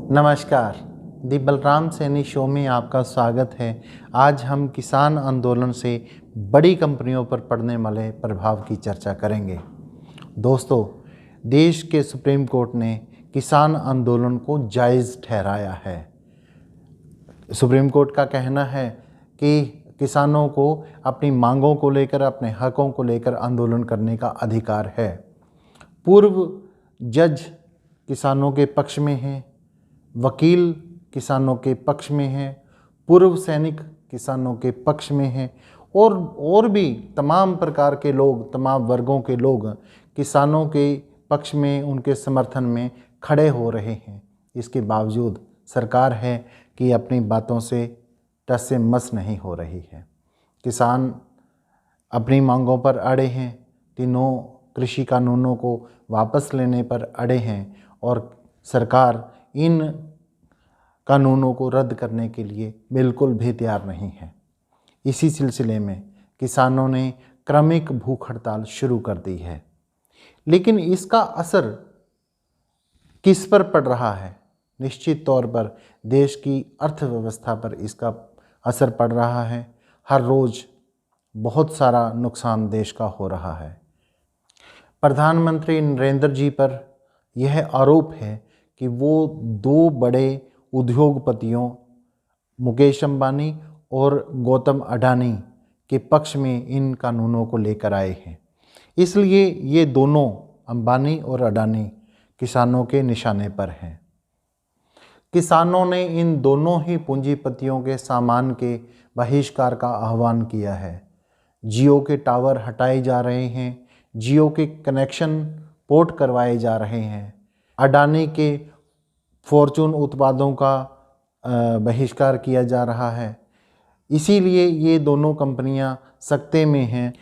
नमस्कार, दी बलराम सैनी शो में आपका स्वागत है। आज हम किसान आंदोलन से बड़ी कंपनियों पर पड़ने वाले प्रभाव की चर्चा करेंगे। दोस्तों, देश के सुप्रीम कोर्ट ने किसान आंदोलन को जायज़ ठहराया है। सुप्रीम कोर्ट का कहना है कि किसानों को अपनी मांगों को लेकर, अपने हकों को लेकर आंदोलन करने का अधिकार है। पूर्व जज किसानों के पक्ष में हैं, वकील किसानों के पक्ष में हैं, पूर्व सैनिक किसानों के पक्ष में हैं और भी तमाम प्रकार के लोग, तमाम वर्गों के लोग किसानों के पक्ष में, उनके समर्थन में खड़े हो रहे हैं। इसके बावजूद सरकार है कि अपनी बातों से टस से मस नहीं हो रही है। किसान अपनी मांगों पर अड़े हैं, तीनों कृषि कानूनों को वापस लेने पर अड़े हैं और सरकार इन कानूनों को रद्द करने के लिए बिल्कुल भी तैयार नहीं है। इसी सिलसिले में किसानों ने क्रमिक भूख हड़ताल शुरू कर दी है। लेकिन इसका असर किस पर पड़ रहा है? निश्चित तौर पर देश की अर्थव्यवस्था पर इसका असर पड़ रहा है। हर रोज़ बहुत सारा नुकसान देश का हो रहा है। प्रधानमंत्री नरेंद्र जी पर यह आरोप है कि वो दो बड़े उद्योगपतियों मुकेश अंबानी और गौतम अडानी के पक्ष में इन कानूनों को लेकर आए हैं। इसलिए ये दोनों अंबानी और अडानी किसानों के निशाने पर हैं। किसानों ने इन दोनों ही पूंजीपतियों के सामान के बहिष्कार का आह्वान किया है। जियो के टावर हटाए जा रहे हैं, जियो के कनेक्शन पोर्ट करवाए जा रहे हैं, अडानी के फॉर्चून उत्पादों का बहिष्कार किया जा रहा है। इसीलिए ये दोनों कंपनियां सकते में हैं।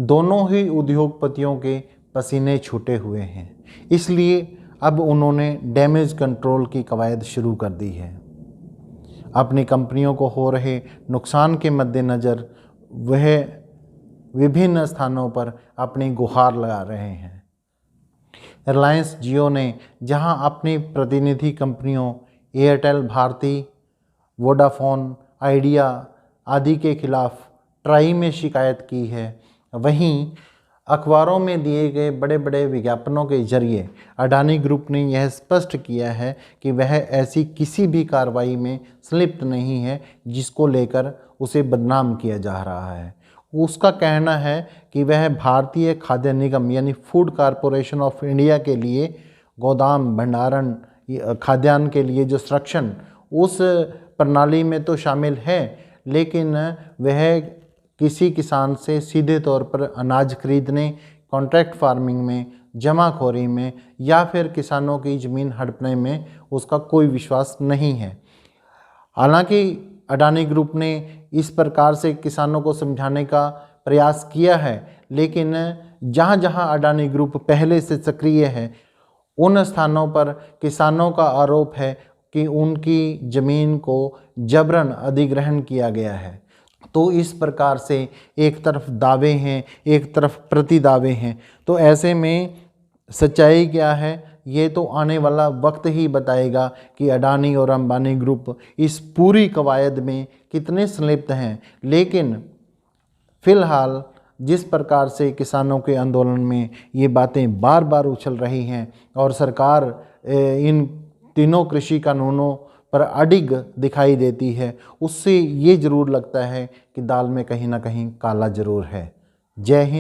दोनों ही उद्योगपतियों के पसीने छूटे हुए हैं। इसलिए अब उन्होंने डैमेज कंट्रोल की कवायद शुरू कर दी है। अपनी कंपनियों को हो रहे नुकसान के मद्देनज़र वह विभिन्न स्थानों पर अपनी गुहार लगा रहे हैं। रिलायंस जियो ने जहां अपनी प्रतिनिधि कंपनियों एयरटेल, भारती, वोडाफोन, आइडिया आदि के खिलाफ ट्राई में शिकायत की है, वहीं अखबारों में दिए गए बड़े बड़े विज्ञापनों के जरिए अडानी ग्रुप ने यह स्पष्ट किया है कि वह ऐसी किसी भी कार्रवाई में संलिप्त नहीं है जिसको लेकर उसे बदनाम किया जा रहा है। उसका कहना है कि वह भारतीय खाद्य निगम यानी फूड कॉरपोरेशन ऑफ इंडिया के लिए गोदाम भंडारण खाद्यान्न के लिए जो संरक्षण उस प्रणाली में तो शामिल है, लेकिन वह किसी किसान से सीधे तौर पर अनाज खरीदने, कॉन्ट्रैक्ट फार्मिंग में, जमाखोरी में या फिर किसानों की ज़मीन हड़पने में उसका कोई विश्वास नहीं है। हालांकि अडानी ग्रुप ने इस प्रकार से किसानों को समझाने का प्रयास किया है, लेकिन जहां जहां अडानी ग्रुप पहले से सक्रिय है उन स्थानों पर किसानों का आरोप है कि उनकी ज़मीन को जबरन अधिग्रहण किया गया है। तो इस प्रकार से एक तरफ दावे हैं, एक तरफ प्रति दावे हैं। तो ऐसे में सच्चाई क्या है, ये तो आने वाला वक्त ही बताएगा कि अडानी और अंबानी ग्रुप इस पूरी कवायद में कितने संलिप्त हैं। लेकिन फ़िलहाल जिस प्रकार से किसानों के आंदोलन में ये बातें बार बार उछल रही हैं और सरकार इन तीनों कृषि कानूनों पर अडिग दिखाई देती है, उससे ये ज़रूर लगता है कि दाल में कहीं ना कहीं काला ज़रूर है। जय हिंद।